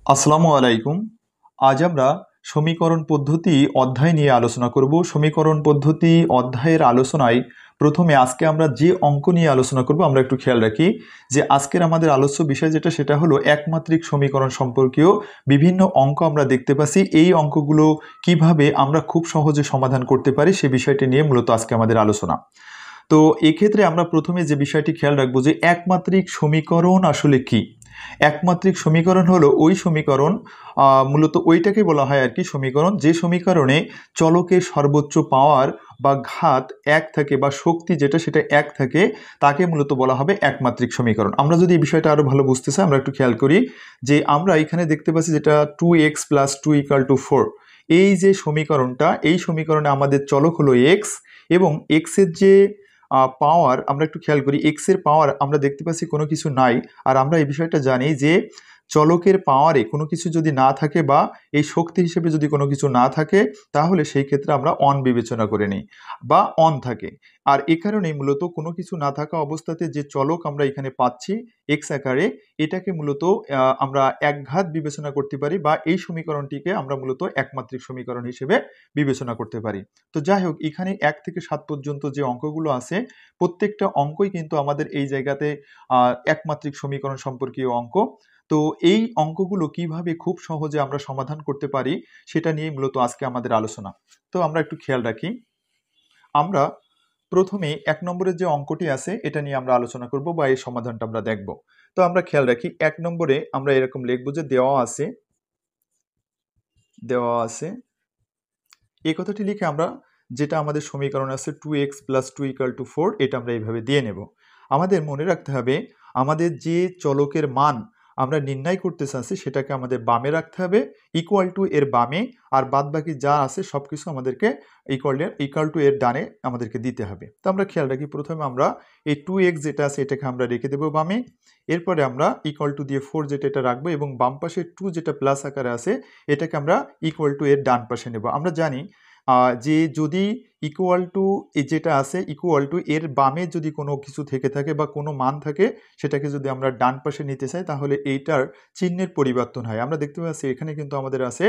আসসালামু আলাইকুম। আজ আমরা সমীকরণ পদ্ধতি অধ্যায় নিয়ে আলোচনা করব। সমীকরণ পদ্ধতি অধ্যায়ের আলোচনায় প্রথমে আজকে আমরা যে অঙ্ক নিয়ে আলোচনা করব আমরা একটু খেয়াল রাখি যে আজকের আমাদের আলোচ্য বিষয় যেটা সেটা হলো একমাত্রিক সমীকরণ সম্পর্কীয় বিভিন্ন অঙ্ক আমরা দেখতে পাচ্ছি। এই অঙ্কগুলো কিভাবে আমরা খুব সহজে সমাধান করতে পারি সে বিষয়টি নিয়ে মূলত আজকে আমাদের আলোচনা। তো এক্ষেত্রে আমরা প্রথমে যে বিষয়টি খেয়াল রাখবো যে একমাত্রিক সমীকরণ আসলে কি। একমাত্রিক সমীকরণ হলো ওই সমীকরণ, মূলত ওইটাকে বলা হয় আর কি সমীকরণ, যে সমীকরণে চলকের সর্বোচ্চ পাওয়ার বা ঘাত এক থাকে বা শক্তি যেটা সেটা এক থাকে, তাকে মূলত বলা হবে একমাত্রিক সমীকরণ। আমরা যদি এই বিষয়টা আরো ভালো বুঝতে চাই আমরা একটু খেয়াল করি যে আমরা এখানে দেখতে পাচ্ছি যেটা 2x + 2 = 4। এই যে সমীকরণটা, এই সমীকরণে আমাদের চলক হলো x এবং x এর যে পাওয়ার আমরা একটু খেয়াল করি, এক্স এর পাওয়ার আমরা দেখতে পাচ্ছি কোনো কিছু নাই। আর আমরা এই বিষয়টা জানি যে চলকের পাওয়ারে কোনো কিছু যদি না থাকে বা এই শক্তি হিসেবে যদি কোনো কিছু না থাকে তাহলে সেই ক্ষেত্রে আমরা অন বিবেচনা করে নিই বা অন থাকে। আর এ কারণেই মূলত কোনো কিছু না থাকা অবস্থাতে যে চলক আমরা এখানে পাচ্ছি এক্স আকারে, এটাকে মূলত আমরা একঘাত বিবেচনা করতে পারি বা এই সমীকরণটিকে আমরা মূলত একমাত্রিক সমীকরণ হিসেবে বিবেচনা করতে পারি। তো যাই হোক, এখানে 1 থেকে 7 পর্যন্ত যে অঙ্কগুলো আছে প্রত্যেকটা অঙ্কই কিন্তু আমাদের এই জায়গাতে একমাত্রিক সমীকরণ সম্পর্কীয় অঙ্ক। তো এই অঙ্কগুলো কিভাবে খুব সহজে আমরা সমাধান করতে পারি সেটা নিয়ে মূলত আজকে আমাদের আলোচনা। তো আমরা একটু খেয়াল রাখি, আমরা প্রথমে 1 নম্বরের যে অঙ্কটি আছে এটা নিয়ে আমরা আলোচনা করব বা এই সমাধানটা আমরা দেখব। তো আমরা খেয়াল রাখি 1 নম্বরে আমরা এরকম লিখব যে দেওয়া আছে এই কথাটি লিখে আমরা যেটা আমাদের সমীকরণ আছে 2x + 2 = 4, এটা আমরা এইভাবে দিয়ে নেব। আমাদের মনে রাখতে হবে আমাদের যে চলকের মান আমরা নির্ণয় করতে চাচ্ছি সেটাকে আমাদের বামে রাখতে হবে, ইকুয়াল টু এর বামে, আর বাদবাকি যা আছে সব কিছু আমাদেরকে ইকুয়াল টু এর ডানে আমাদেরকে দিতে হবে। তো আমরা খেয়াল রাখি প্রথমে আমরা এই 2x যেটা আছে এটাকে আমরা রেখে দেবো বামে, এরপরে আমরা ইকুয়াল টু দিয়ে 4 যেটা এটা রাখবো এবং বাম পাশে 2 যেটা প্লাস আকারে আছে এটাকে আমরা ইকুয়াল টু এর ডান পাশে নেব। আমরা জানি যে যদি ইকুয়াল টু যেটা আছে ইকুয়াল টু এর বামে যদি কোনো কিছু থেকে থাকে বা কোনো মান থাকে সেটাকে যদি আমরা ডান পাশে নিতে চাই তাহলে এইটার চিহ্নের পরিবর্তন হয়। আমরা দেখতে পাচ্ছি এখানে কিন্তু আমাদের আছে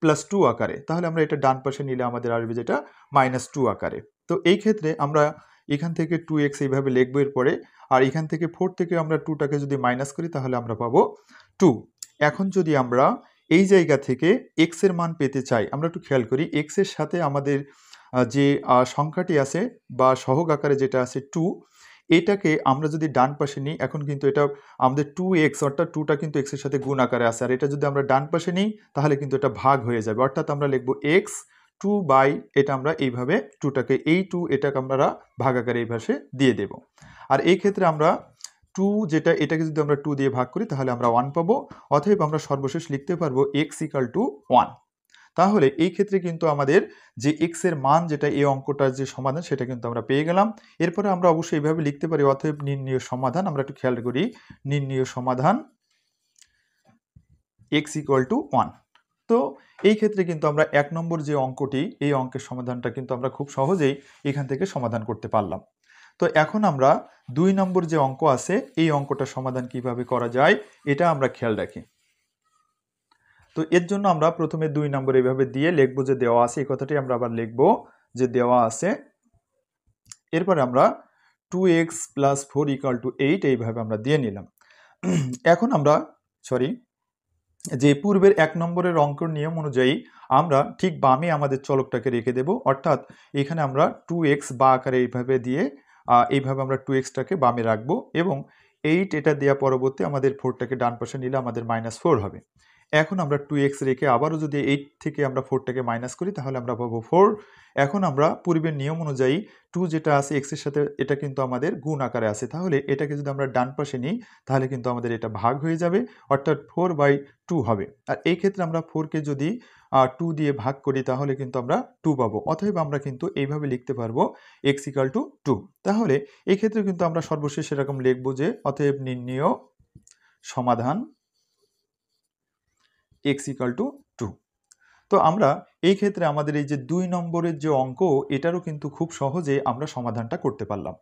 +2 আকারে, তাহলে আমরা এটা ডান পাশে নিলে আমাদের আসবে যেটা -2 আকারে। তো এই ক্ষেত্রে আমরা এখান থেকে 2x এইভাবে লিখবো এরপরে, আর এখান থেকে 4 থেকে আমরা 2টাকে যদি মাইনাস করি তাহলে আমরা পাবো 2। এখন যদি আমরা এই জায়গা থেকে x এর মান পেতে চাই আমরা একটু খেয়াল করি, x এর সাথে আমাদের যে সংখ্যাটি আছে বা সহগ আকারে যেটা আছে 2, এটাকে আমরা যদি ডান পাশে নিই, এখন কিন্তু এটা আমাদের 2x অর্থাৎ 2টা কিন্তু x এর সাথে গুণ আকারে আছে, আর এটা যদি আমরা ডান পাশে নিই তাহলে কিন্তু এটা ভাগ হয়ে যাবে, অর্থাৎ আমরা লিখব x 2 বাই এটা আমরা এইভাবে 2টাকে এই 2 এটাকে আমরা ভাগ আকারে এই পাশে দিয়ে দেব। আর এই ক্ষেত্রে আমরা 2 যেটা এটাকে যদি আমরা 2 দিয়ে ভাগ করি তাহলে আমরা 1 পাবো। অতএব আমরা সর্বশেষ লিখতে পারবো x = 1। তাহলে এই ক্ষেত্রে কিন্তু আমাদের যে x এর মান যেটা এই অঙ্কটার যে সমাধান সেটা কিন্তু আমরা পেয়ে গেলাম। এরপরে আমরা অবশ্যই এইভাবে লিখতে পারি অতএব নির্ণেয় সমাধান, আমরা একটু খেয়াল করি নির্ণেয় সমাধান x = 1। তো এই ক্ষেত্রে কিন্তু আমরা 1 নম্বর যে অঙ্কটি এই অঙ্কের সমাধানটা কিন্তু আমরা খুব সহজেই এখান থেকে সমাধান করতে পারলাম। তো এখন আমরা 2 নম্বর যে অঙ্ক আছে এই অঙ্কটার সমাধান কিভাবে করা যায় এটা আমরা খেয়াল রাখি। তো এর জন্য আমরা প্রথমে 2 নম্বর এইভাবে দিয়ে লিখবো যে দেওয়া আছে, এই কথাটি আমরা আবার লিখবো যে দেওয়া আছে। এরপরে আমরা 2x + 4 = 8 এইভাবে আমরা দিয়ে নিলাম। এখন আমরা যে পূর্বের 1 নম্বরের অঙ্কের নিয়ম অনুযায়ী আমরা ঠিক বামে আমাদের চলকটাকে রেখে দেব, অর্থাৎ এখানে আমরা 2x বা আকারে এইভাবে দিয়ে এইভাবে আমরা 2xটাকে বামে রাখবো এবং 8 এটা দেওয়া পরবর্তী আমাদের 4টাকে ডান পাশে নিলে আমাদের -4 হবে। এখন আমরা 2x রেখে আবারও যদি 8 থেকে আমরা 4টাকে মাইনাস করি তাহলে আমরা পাবো 4। এখন আমরা পূর্বের নিয়ম অনুযায়ী 2 যেটা আছে x এর সাথে এটা কিন্তু আমাদের গুণ আকারে আছে, তাহলে এটাকে যদি আমরা ডান পাশে নিই তাহলে কিন্তু আমাদের এটা ভাগ হয়ে যাবে, অর্থাৎ 4/2 হবে। আর এই ক্ষেত্রে আমরা 4কে যদি 2 দিয়ে ভাগ করি তাহলে কিন্তু আমরা 2 পাবো। অতএব আমরা কিন্তু এইভাবে লিখতে পারবো x = 2। তাহলে এই ক্ষেত্রে কিন্তু আমরা সর্বশেষ এরকম লিখবো যে অতএব নির্ণেয় সমাধান x = 2। তো আমরা এই ক্ষেত্রে আমাদের এই যে 2 নম্বরের যে অঙ্ক এটারও কিন্তু খুব সহজে আমরা সমাধানটা করতে পারলাম।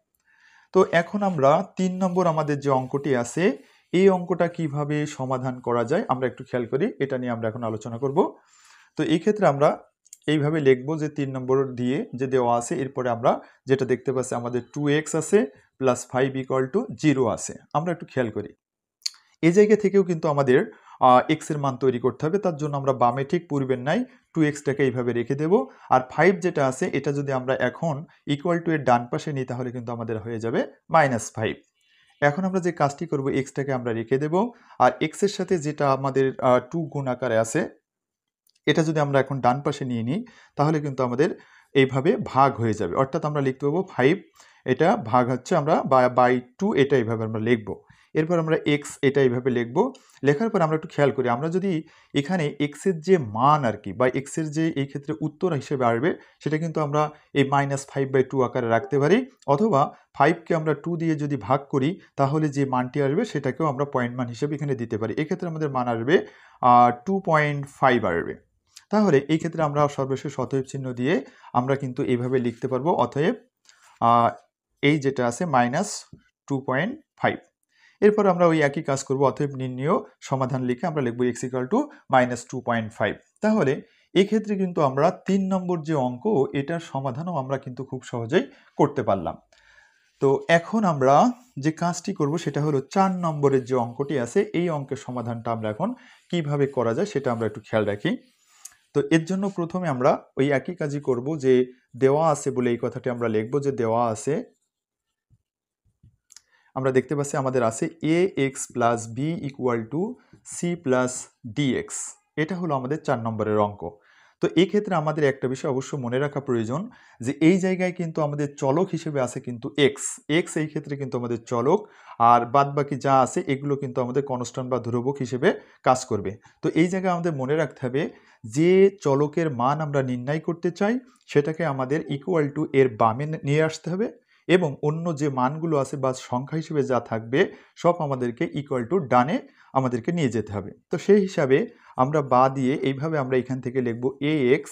তো এখন আমরা 3 নম্বর আমাদের যে অঙ্কটি আছে এই অঙ্কটা কিভাবে সমাধান করা যায় আমরা একটু খেয়াল করি, এটা নিয়ে আমরা এখন আলোচনা করব। তো এই ক্ষেত্রে আমরা এইভাবে লিখবো যে 3 নম্বর দিয়ে যে দেওয়া আছে, এরপরে আমরা যেটা দেখতে পাচ্ছি আমাদের 2x আছে প্লাস 5 ইকুয়াল টু 0 আছে। আমরা একটু খেয়াল করি, এই জায়গা থেকেও কিন্তু আমাদের এক্স এর মান তৈরি করতে হবে। তার জন্য আমরা বামে ঠিক পূর্বের নাই 2x-টাকে এইভাবে রেখে দেব, আর 5 যেটা আছে এটা যদি আমরা এখন ইকুয়াল টু এর ডান পাশে নিই তাহলে কিন্তু আমাদের হয়ে যাবে -5। এখন আমরা যে কাজটি করব, এক্সটাকে আমরা রেখে দেব, আর এক্স এর সাথে যেটা আমাদের 2 গুণ আকারে আছে এটা যদি আমরা এখন ডান পাশে নিয়ে নিই তাহলে কিন্তু আমাদের এইভাবে ভাগ হয়ে যাবে। অর্থাৎ আমরা লিখতে পাবো 5, এটা ভাগ হচ্ছে আমরা বাই 2, এটা এইভাবে আমরা লিখবো। এরপর আমরা এক্স এটা এইভাবে লিখবো। লেখার পর আমরা একটু খেয়াল করি, আমরা যদি এখানে এক্সের যে মান আর কি, বা এক্সের যে এই ক্ষেত্রে উত্তর হিসেবে আসবে সেটা কিন্তু আমরা এই -5/2 আকারে রাখতে পারি, অথবা 5কে আমরা 2 দিয়ে যদি ভাগ করি তাহলে যে মানটি আসবে সেটাকেও আমরা পয়েন্ট মান হিসেবে এখানে দিতে পারি। এক্ষেত্রে আমাদের মান আসবে 2.5 আসবে। তাহলে এই ক্ষেত্রে আমরা সর্বশেষ অতএব চিহ্ন দিয়ে আমরা কিন্তু এইভাবে লিখতে পারবো, অতএব এই যেটা আছে -2.5। এরপর আমরা ওই একই কাজ করব, অতএব নির্ণেয় সমাধান লিখে আমরা লিখবো x = -2.5। তাহলে এই ক্ষেত্রে কিন্তু আমরা 3 নম্বর যে অঙ্ক এটার সমাধানও আমরা কিন্তু খুব সহজেই করতে পারলাম। তো এখন আমরা যে কাজটি করব সেটা হলো 4 নম্বরের যে অঙ্কটি আছে এই অঙ্কের সমাধানটা আমরা এখন কিভাবে করা যায় সেটা আমরা একটু খেয়াল রাখি। তো এর জন্য প্রথমে আমরা ওই একই কাজই করব, যে দেওয়া আছে বলে এই কথাটি আমরা লিখব যে দেওয়া আছে, আমরা দেখতে পাচ্ছি আমাদের আছে ax + b = c + dx। এটা হলো আমাদের 4 নম্বরের অঙ্ক। তো এই ক্ষেত্রে আমাদের একটা বিষয় অবশ্য মনে রাখা প্রয়োজন, যে এই জায়গায় কিন্তু আমাদের চলক হিসেবে আছে কিন্তু x এই ক্ষেত্রে কিন্তু আমাদের চলক, আর বাদবাকি যা আছে এগুলো কিন্তু আমাদের কনস্ট্যান্ট বা ধ্রুবক হিসেবে কাজ করবে। তো এই জায়গায় আমাদের মনে রাখতে হবে যে চলকের মান আমরা নির্ণয় করতে চাই সেটাকে আমাদের ইকুয়াল টু এর বামে নিয়ে আসতে হবে, এবং অন্য যে মানগুলো আছে বা সংখ্যা হিসেবে যা থাকবে সব আমাদেরকে ইকুয়াল টু ডানে আমাদেরকে নিয়ে যেতে হবে। তো সেই হিসাবে আমরা বা দিয়ে এইভাবে আমরা এখান থেকে লিখব ax,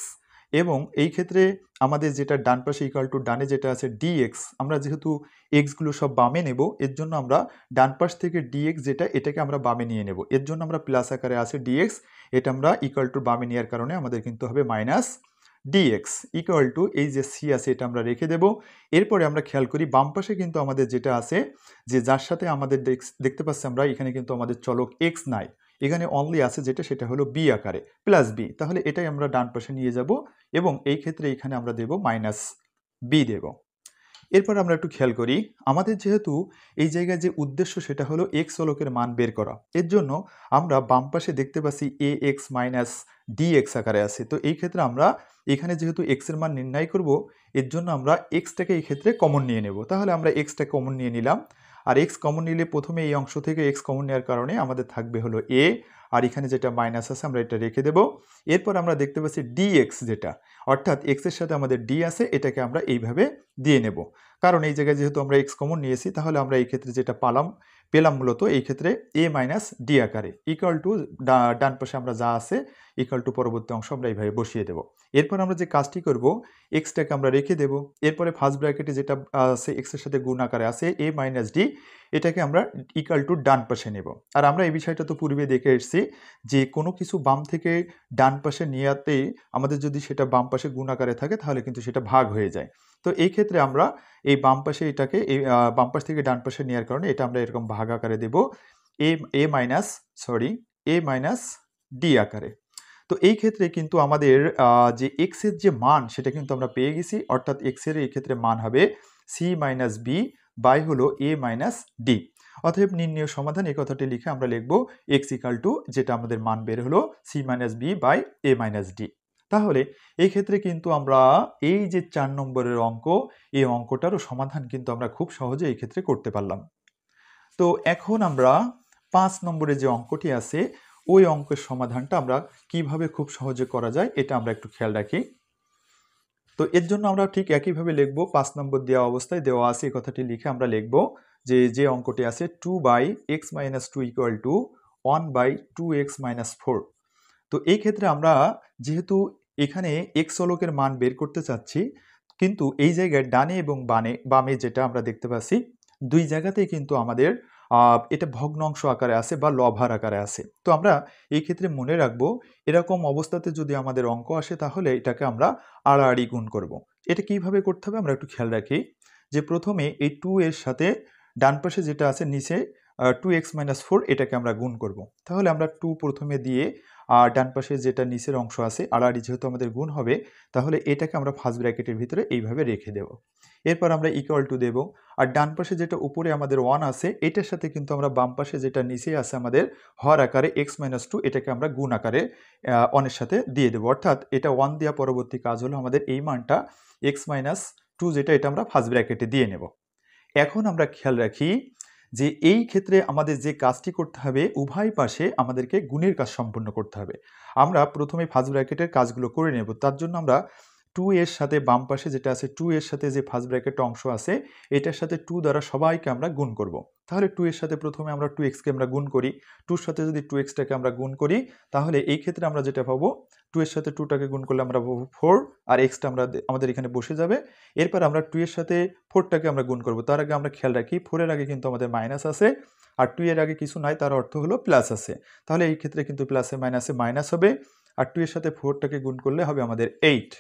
এবং এই ক্ষেত্রে আমাদের যেটা ডান পাশে ইকুয়াল টু ডানে যেটা আছে dx, আমরা যেহেতু এক্সগুলো সব বামে নেব এর জন্য আমরা ডান পাশ থেকে dx যেটা এটাকে আমরা বামে নিয়ে নেব, এর জন্য আমরা প্লাস আকারে আছে dx, এটা আমরা ইকুয়াল টু বামে নেওয়ার কারণে আমাদের কিন্তু হবে -dx ইকুয়াল টু এই যে c আছে এটা আমরা রেখে দেব। এরপরে আমরা খেয়াল করি বাম পাশে কিন্তু আমাদের যেটা আছে, যে যার সাথে আমাদের দেখতে পাচ্ছি আমরা এখানে কিন্তু আমাদের চলক x নাই, এখানে অনলি আছে যেটা সেটা হলো b আকারে +b। তাহলে এটাই আমরা ডান পাশে নিয়ে যাব, এবং এই ক্ষেত্রে এখানে আমরা দেব -b দেব। এরপর আমরা একটু খেয়াল করি, আমাদের যেহেতু এই জায়গায় যে উদ্দেশ্য সেটা হলো x চলকের মান বের করা, এর জন্য আমরা বাম পাশে দেখতে পাচ্ছি ax - dx আকারে আছে। তো এই ক্ষেত্রে আমরা এখানে যেহেতু x এর মান নির্ণয় করব এর জন্য আমরা x-টাকে এই ক্ষেত্রে কমন নিয়ে নেব। তাহলে আমরা x-টা কমন নিয়ে নিলাম, আর x কমন নিলে প্রথমে এই অংশ থেকে x কমন নেওয়ার কারণে আমাদের থাকবে হলো a, আর এখানে যেটা মাইনাস আছে আমরা এটা রেখে দেব। এরপর আমরা দেখতে পাচ্ছি dx যেটা, অর্থাৎ x এর সাথে আমাদের d আছে, এটাকে আমরা এইভাবে দিয়ে নেব, কারণ এই জায়গায় যেহেতু আমরা x কমন নিয়েছি তাহলে আমরা এই ক্ষেত্রে যেটা পেলাম মূলত এই ক্ষেত্রে a - d আকারে ইকুয়াল টু ডান পাশে আমরা যা আছে ইকুয়াল টু পরবর্তী অংশ আমরা এইভাবে বসিয়ে দেব। এরপর আমরা যে কাজটি করব, x-টাকে আমরা রেখে দেব, এরপরে ফার্স্ট ব্র্যাকেটে যেটা আছে x এর সাথে গুণ আকারে আছে a - d, এটাকে আমরা ইকুয়াল টু ডান পাশে নেব। আর আমরা এই বিষয়টা তো পূর্বে দেখে এসেছি যে কোনো কিছু বাম থেকে ডান পাশে নেওয়াতেই আমাদের যদি সেটা বাম পাশে গুণ আকারে থাকে তাহলে কিন্তু সেটা ভাগ হয়ে যায়। তো এই ক্ষেত্রে আমরা এই বাম পাশে এটাকে বাম পাশ থেকে ডান পাশে নেওয়ার কারণে এটা আমরা এরকম ভাগ আকারে দেব a - d আকারে। তো এই ক্ষেত্রে কিন্তু আমাদের যে x এর যে মান সেটা কিন্তু আমরা পেয়ে গেছি, অর্থাৎ x এর এই ক্ষেত্রে মান হবে c - b বাই হলো a - d। অতএব নির্ণেয় সমাধান এই কথাটি লিখে আমরা লিখব x = যেটা আমাদের মান বের হলো c - b by a - d। তাহলে এই ক্ষেত্রে কিন্তু আমরা এই যে 4 নম্বরের অঙ্ক, এই অঙ্কটারও সমাধান কিন্তু আমরা খুব সহজে এই ক্ষেত্রে করতে পারলাম। তো এখন আমরা 5 নম্বরে যে অঙ্কটি আছে ওই অঙ্কের সমাধানটা আমরা কিভাবে খুব সহজে করা যায় এটা আমরা একটু খেয়াল রাখি। তো এর জন্য আমরা ঠিক একইভাবে লিখব, 5 নম্বর দেওয়া অবস্থায় দেওয়া আছে এই কথাটি লিখে আমরা লিখব যে অঙ্কটি আছে 2/x - 2 = 1/2x - 4। তো এই ক্ষেত্রে আমরা যেহেতু এখানে x চলকের মান বের করতে চাচ্ছি, কিন্তু এই জায়গায় ডানে এবং বামে যেটা আমরা দেখতে পাচ্ছি দুই জায়গাতেই কিন্তু আমাদের এটা ভগ্নাংশ আকারে আছে বা লভার আকারে আছে। তো আমরা এই ক্ষেত্রে মনে রাখবো, এরকম অবস্থাতে যদি আমাদের অঙ্ক আসে তাহলে এটাকে আমরা আড়াআড়ি গুণ করব। এটা কিভাবে করতে হবে আমরা একটু খেয়াল রাখি, যে প্রথমে এই 2 এর সাথে ডান পাশে যেটা আছে নিচে 2x-4 এটাকে আমরা গুণ করব। তাহলে আমরা 2 প্রথমে দিয়ে আর ডান পাশে যেটা নিচের অংশ আছে আড়াআড়ি যেহেতু আমাদের গুণ হবে, তাহলে এটাকে আমরা ফার্স্ট ব্র্যাকেটের ভিতরে এইভাবে রেখে দেব। এরপর আমরা ইকুয়াল টু দেব, আর ডান পাশে যেটা উপরে আমাদের 1 আছে এটার সাথে কিন্তু আমরা বাম পাশে যেটা নিচে আছে আমাদের হর আকারে x-2 এটাকে আমরা গুণ আকারে 1 এর সাথে দিয়ে দেবো। অর্থাৎ এটা 1 দেওয়া পরবর্তী কাজ হলো আমাদের এই মানটা x-2 যেটা এটা আমরা ফার্স্ট ব্র্যাকেটে দিয়ে নেব। এখন আমরা খেয়াল রাখি যে এই ক্ষেত্রে আমাদের যে কাজটি করতে হবে, উভয় পাশে আমাদেরকে গুণের কাজ সম্পূর্ণ করতে হবে। আমরা প্রথমে ফার্স্ট ব্র্যাকেটের কাজগুলো করে নেব। তার জন্য আমরা 2 এর সাথে বাম পাশে যেটা আছে 2 এর সাথে যে ফার্স্ট ব্র্যাকেট অংশ আছে এটার সাথে 2 দ্বারা সবাইকে আমরা গুণ করব। তাহলে 2 এর সাথে প্রথমে আমরা 2x কে আমরা গুণ করি, 2 এর সাথে যদি 2x টাকে আমরা গুণ করি তাহলে এই ক্ষেত্রে আমরা যেটা পাবো 2 এর সাথে 2 টাকে গুণ করলে আমরা পাবো 4, আর x টা আমাদের এখানে বসে যাবে। এরপর আমরা 2 এর সাথে 4 টাকে আমরা গুণ করব। তার আগে আমরা খেয়াল রাখি 4 এর আগে কিন্তু আমাদের মাইনাস আছে, আর 2 এর আগে কিছু নাই, তার অর্থ হলো প্লাস আছে। তাহলে এই ক্ষেত্রে কিন্তু প্লাসে মাইনাসে মাইনাস হবে, আর 2 এর সাথে 4 টাকে গুণ করলে হবে আমাদের 8।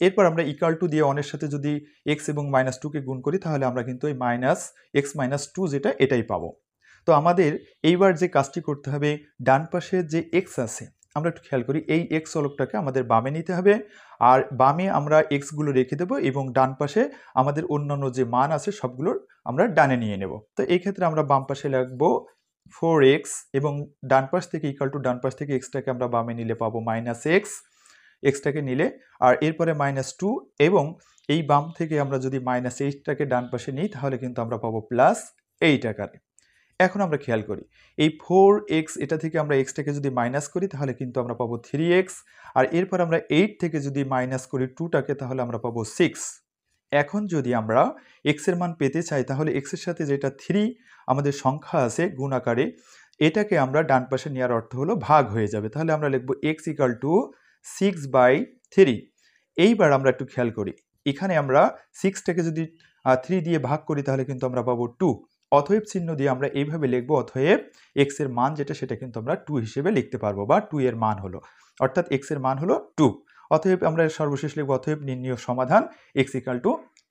এরপর আমরা ইকুয়াল টু দিয়ে 1 এর সাথে যদি x এবং -2 কে গুণ করি তাহলে আমরা কিন্তু এই -x-2 যেটা এটাই পাবো। তো আমাদের এইবার যে কাজটি করতে হবে, ডান পাশে যে x আছে আমরা একটু খেয়াল করি, এই x চলকটাকে আমাদের বামে নিতে হবে, আর বামে আমরা x গুলো রেখে দেবো এবং ডান পাশে আমাদের অন্যান্য যে মান আছে সবগুলোর আমরা ডানে নিয়ে নেব। তো এই ক্ষেত্রে আমরা বাম পাশে লিখবো 4x এবং ডান পাশ থেকে ইকুয়াল টু ডান পাশ থেকে x টাকে আমরা বামে নিলে পাবো -x, এক্সটাকে নিলে, আর এরপরে -2 এবং এই বাম থেকে আমরা যদি -8 টাকে ডান পাশে নিই তাহলে কিন্তু আমরা পাবো +8 আকারে। এখন আমরা খেয়াল করি এই 4x এটা থেকে আমরা x টাকে যদি মাইনাস করি তাহলে কিন্তু আমরা পাবো 3x, আর এরপর আমরা 8 থেকে যদি মাইনাস করি 2 টাকে তাহলে আমরা পাবো 6। এখন যদি আমরা x এর মান পেতে চাই তাহলে x এর সাথে যেটা 3 আমাদের সংখ্যা আছে গুণ আকারে এটাকে আমরা ডান পাশে নেওয়ার অর্থ হলো ভাগ হয়ে যাবে। তাহলে আমরা লিখবো x = 6/3। এইবার আমরা একটু খেয়াল করি, এখানে আমরা 6 টাকে যদি 3 দিয়ে ভাগ করি তাহলে কিন্তু আমরা পাবো 2। অতএব চিহ্ন দিয়ে আমরা এইভাবে লিখবো, অতএব x এর মান যেটা সেটা কিন্তু আমরা 2 হিসেবে লিখতে পারবো, বা 2 এর মান হলো, অর্থাৎ x এর মান হলো 2। অতএব আমরা সর্বশেষ লিখবো অতএব নির্ণীয় সমাধান x =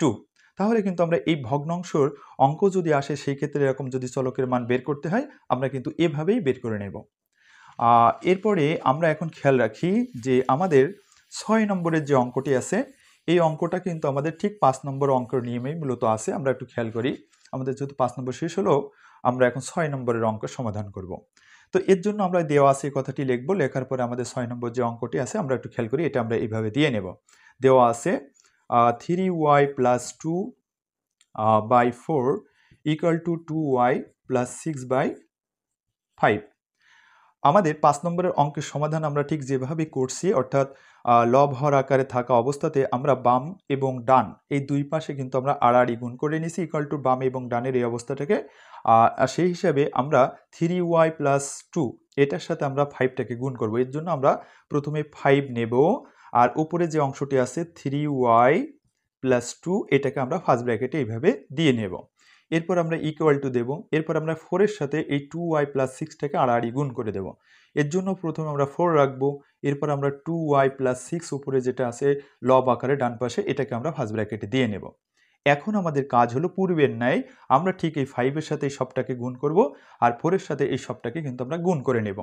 2। তাহলে কিন্তু আমরা এই ভগ্নাংশের অঙ্ক যদি আসে সেই ক্ষেত্রে এরকম যদি চলকের মান বের করতে হয় আমরা কিন্তু এভাবেই বের করে নেব। এরপরে আমরা এখন খেয়াল রাখি যে আমাদের 6 নম্বরের যে অঙ্কটি আছে এই অঙ্কটা কিন্তু আমাদের ঠিক 5 নম্বর অঙ্কের নিয়মেই মূলত আছে। আমরা একটু খেয়াল করি, আমাদের যেহেতু 5 নম্বর শেষ হলো আমরা এখন 6 নম্বরের অঙ্ক সমাধান করব। তো এর জন্য আমরা দেওয়া আছে এই কথাটি লিখবো, লেখার পরে আমাদের 6 নম্বর যে অঙ্কটি আছে আমরা একটু খেয়াল করি, এটা আমরা এইভাবে দিয়ে নেব। দেওয়া আছে 3y + 2/4 = 2y + 6/5। আমাদের 5 নম্বরের অঙ্কের সমাধান আমরা ঠিক যেভাবে করছি, অর্থাৎ লব হর আকারে থাকা অবস্থাতে আমরা বাম এবং ডান এই দুই পাশে কিন্তু আমরা আড়াআড়ি গুণ করে নিছি ইকুয়াল টু বাম এবং ডানের এই অবস্থাটাকে। সেই হিসাবে আমরা 3y + 2 এটার সাথে আমরা 5টাকে গুণ করব। এর জন্য আমরা প্রথমে 5 নেব, আর উপরে যে অংশটি আছে 3y + 2 এটাকে আমরা ফার্স্ট ব্র্যাকেটে এইভাবে দিয়ে নেব। এরপর আমরা ইকুয়াল টু দেব, এরপর আমরা 4 এর সাথে এই 2y + 6টাকে আড়াআড়ি গুণ করে দেব। এর জন্য প্রথমে আমরা 4 রাখবো, এরপর আমরা 2y + 6 উপরে যেটা আছে লব আকারে ডান পাশে এটাকে আমরা ফার্স্ট ব্র্যাকেটে দিয়ে নেব। এখন আমাদের কাজ হলো পূর্বের ন্যায় আমরা ঠিক এই 5 এর সাথে এই সবটাকে গুণ করব, আর 4 এর সাথে এই সবটাকে কিন্তু আমরা গুণ করে নেব।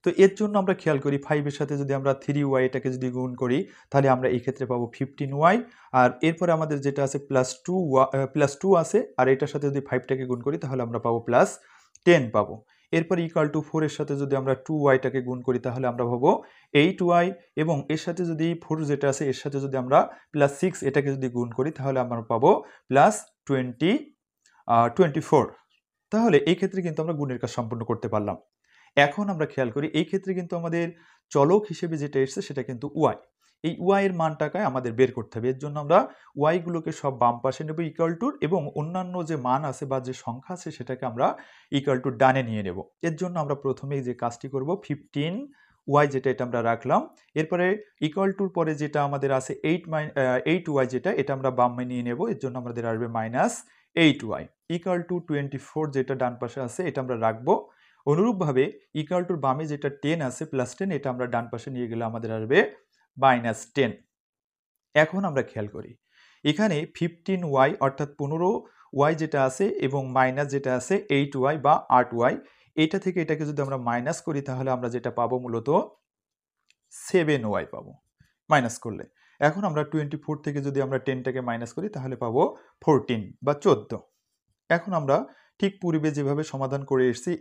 তো এর জন্য আমরা খেয়াল করি 5 এর সাথে যদি আমরা 3y এটাকে যদি গুণ করি তাহলে আমরা এই ক্ষেত্রে পাবো 15y, আর এরপরে আমাদের যেটা আছে +2 আছে, আর এটার সাথে যদি 5টাকে গুণ করি তাহলে আমরা পাবো +10 পাবো। এরপর ইকুয়াল টু 4 এর সাথে যদি আমরা 2y টাকে গুণ করি তাহলে আমরা পাবো 8y, এবং এর সাথে যদি 4 যেটা আছে এর সাথে যদি আমরা +6 এটাকে যদি গুণ করি তাহলে আমরা পাবো +24। তাহলে এই ক্ষেত্রে কিন্তু আমরা গুণের কাজ সম্পূর্ণ করতে পারলাম। এখন আমরা খেয়াল করি এই ক্ষেত্রে কিন্তু আমাদের চলক হিসেবে যেটা এসেছে সেটা কিন্তু y। এই y এর মানটাকে আমাদের বের করতে হবে। এর জন্য আমরা y গুলোকে সব বাম পাশে নেব ইকুয়াল টু, এবং অন্যান্য যে মান আছে বা যে সংখ্যা আছে সেটাকে আমরা ইকুয়াল টু ডানে নিয়ে নেব। এর জন্য আমরা প্রথমেই যে কাজটি করব 15y যেটা এটা আমরা রাখলাম, এরপরে ইকুয়াল টুর পরে যেটা আমাদের আছে 8y যেটা এটা আমরা বামে নিয়ে নেব। এর জন্য আমাদের আসবে 8y ইকুয়াল টু 24 যেটা ডান পাশে আছে এটা আমরা রাখবো। অনুরূপভাবে ইকুয়াল টুর বামে যেটা 10 আছে +10 এটা আমরা ডান পাশে নিয়ে গেলে আমাদের আসবে -10। এখন আমরা খেয়াল করি এখানে 15y অর্থাৎ 15y যেটা আছে এবং মাইনাস যেটা আছে 8y বা 8y, এটা থেকে এটাকে যদি আমরা মাইনাস করি তাহলে আমরা যেটা পাবো মূলত 7y পাবো মাইনাস করলে। এখন আমরা 24 থেকে যদি আমরা 10টাকে মাইনাস করি তাহলে পাবো 14 বা 14। এখন আমরা ঠিক পূর্বে যেভাবে সমাধান করে এসেছি,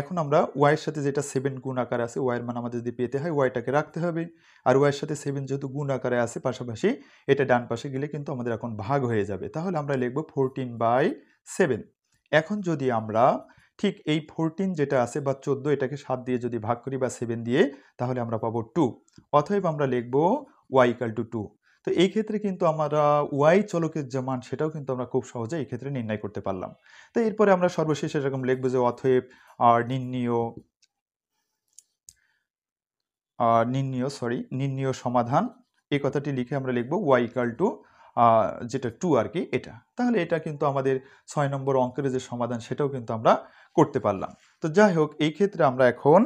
এখন আমরা y এর সাথে যেটা 7 গুণ আকারে আছে y এর মান আমাদের যদি পেতে হয় y টাকে রাখতে হবে, আর y এর সাথে 7 যেহেতু গুণ আকারে আছে পাশাপাশি এটা ডান পাশে গেলে কিন্তু আমাদের এখন ভাগ হয়ে যাবে, তাহলে আমরা লিখব 14/7। এখন যদি আমরা ঠিক এই 14 যেটা আছে বা 14 এটাকে 7 দিয়ে যদি ভাগ করি বা 7 দিয়ে তাহলে আমরা পাবো 2, অতএব আমরা লিখব y = 2। তো এই ক্ষেত্রে কিন্তু আমরা y চলকের যে মান সেটাও কিন্তু আমরা খুব সহজে এই ক্ষেত্রে নির্ণয় করতে পারলাম। তো এরপরে আমরা সর্বশেষ এরকম লিখব যে অতএব নির্ণীয় সমাধান, এই কথাটি লিখে আমরা লিখব y = যেটা 2 আর কি এটা। তাহলে এটা কিন্তু আমাদের 6 নম্বর অঙ্কের যে সমাধান সেটাও কিন্তু আমরা করতে পারলাম। তো যাই হোক এই ক্ষেত্রে আমরা এখন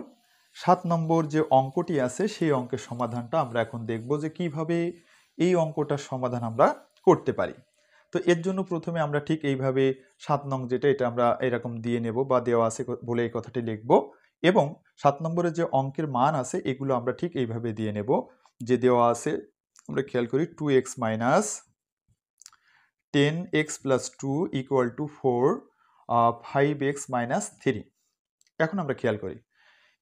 7 নম্বর যে অঙ্কটি আছে সেই অঙ্কের সমাধানটা আমরা এখন দেখব যে কিভাবে এই অঙ্কটার সমাধান আমরা করতে পারি। তো এর জন্য প্রথমে আমরা ঠিক এইভাবে 7 নং যেটা এটা আমরা এরকম দিয়ে নেব বা দেওয়া আছে বলে এই কথাটি লিখব, এবং 7 নম্বরের যে অঙ্কের মান আছে এগুলো আমরা ঠিক এইভাবে দিয়ে নেব যে দেওয়া আছে। আমরা খেয়াল করি 2x - 10x + 2 = 4, 5x - 3। এখন আমরা খেয়াল করি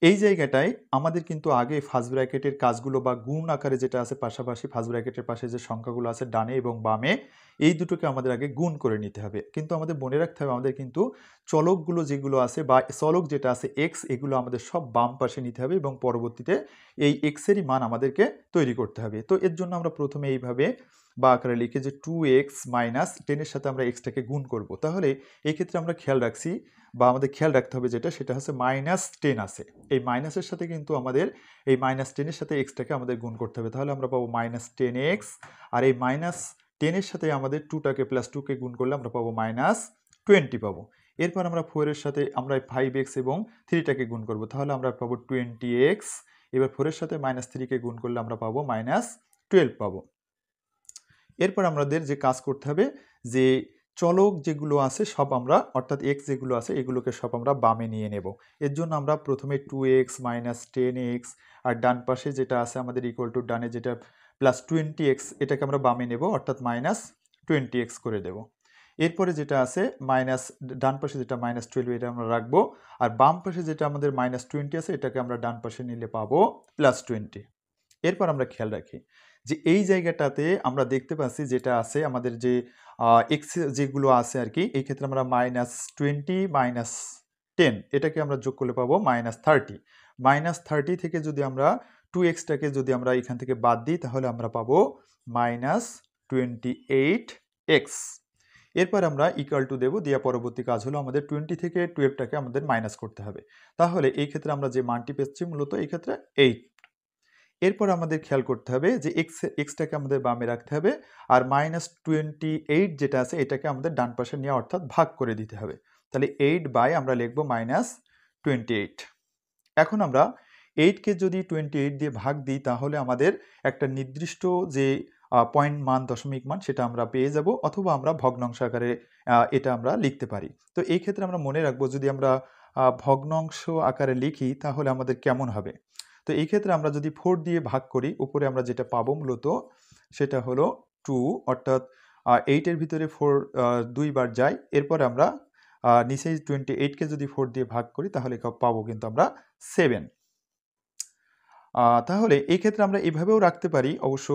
এই জায়গাটায় আমাদের কিন্তু আগে ফার্স্ট ব্র্যাকেটের কাজগুলো বা গুণ আকারে যেটা আছে পাশাপাশি ফার্স্ট ব্র্যাকেটের পাশে যে সংখ্যাগুলো আছে ডানে এবং বামে এই দুটোকে আমাদের আগে গুণ করে নিতে হবে। কিন্তু আমাদের মনে রাখতে হবে আমাদের কিন্তু চলকগুলো যেগুলো আছে বা চলক যেটা আছে এক্স, এগুলো আমাদের সব বাম পাশে নিতে হবে এবং পরবর্তীতে এই এক্সেরই মান আমাদেরকে তৈরি করতে হবে। তো এর জন্য আমরা প্রথমে এইভাবে বা আকারে লিখে যে 2x - 10 এর সাথে আমরা এক্সটাকে গুণ করব। তাহলে এই ক্ষেত্রে আমরা খেয়াল রাখছি বা আমাদের খেয়াল রাখতে হবে যেটা সেটা হচ্ছে -10 আছে, এই মাইনাসের সাথে কিন্তু আমাদের এই -10 এর সাথে এক্সটাকে আমাদের গুণ করতে হবে। তাহলে আমরা পাবো -10x, আর এই -10 এর সাথে আমাদের 2টাকে +2কে গুণ করলে আমরা পাবো -20 পাবো। এরপর আমরা 4 এর সাথে আমরা 5x এবং 3টাকে গুণ করব, তাহলে আমরা পাবো 20x। এবার 4 এর সাথে -3কে গুণ করলে আমরা পাবো -12 পাবো। এরপর আমাদের যে কাজ করতে হবে যে চলক যেগুলো আছে সব আমরা অর্থাৎ x যেগুলো আছে এগুলোকে সব আমরা বামে নিয়ে নেব। এর জন্য আমরা প্রথমে 2x - 10x, আর ডান পাশে যেটা আছে আমাদের ইকুয়াল টু ডানে যেটা +20x এটাকে আমরা বামে নেব অর্থাৎ -20x করে দেব। এরপরে যেটা আছে ডান পাশে যেটা -12 এটা আমরা রাখবো, আর বাম পাশে যেটা আমাদের -20 আছে এটাকে আমরা ডান পাশে নিলে পাবো +20। এরপর আমরা খেয়াল রাখি যে এই জায়গাটাতে আমরা দেখতে পাচ্ছি যেটা আছে আমাদের যে এক্স যেগুলো আছে আর কি, এই ক্ষেত্রে আমরা -20 - 10 এটাকে আমরা যোগ করলে পাবো -30। -30 থেকে যদি আমরা 2xটাকে যদি আমরা এখান থেকে বাদ দিই তাহলে আমরা পাবো -28x। এরপর আমরা ইকুয়াল টু দেবো, দেওয়া পরবর্তী কাজ হলো আমাদের 20 থেকে 12টাকে আমাদের মাইনাস করতে হবে। তাহলে এই ক্ষেত্রে আমরা যে মানটি পেয়েছি মূলত এই ক্ষেত্রে 8। এরপর আমাদের খেয়াল করতে হবে যে এক্সটাকে আমাদের বামে রাখতে হবে, আর -28 যেটা আছে এটাকে আমাদের ডান পাশে নেওয়া অর্থাৎ ভাগ করে দিতে হবে। তাহলে 8 আমরা লিখব -28। এখন আমরা 8কে যদি 28 দিয়ে ভাগ দিই তাহলে আমাদের একটা নির্দিষ্ট যে পয়েন্ট মান দশমিক মান সেটা আমরা পেয়ে যাব, অথবা আমরা ভগ্নাংশ আকারে এটা আমরা লিখতে পারি। তো এই ক্ষেত্রে আমরা মনে রাখবো যদি আমরা ভগ্নাংশ আকারে লিখি তাহলে আমাদের কেমন হবে। তো এই ক্ষেত্রে আমরা যদি 4 দিয়ে ভাগ করি উপরে আমরা যেটা পাবো মূলত সেটা হলো 2, অর্থাৎ 8 এর ভিতরে 4 2 বার যায়। এরপর আমরা নিচে 28কে যদি 4 দিয়ে ভাগ করি তাহলে পাবো কিন্তু আমরা 7। তাহলে এই ক্ষেত্রে আমরা এভাবেও রাখতে পারি অবশ্য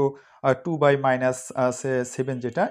2/-7 যেটা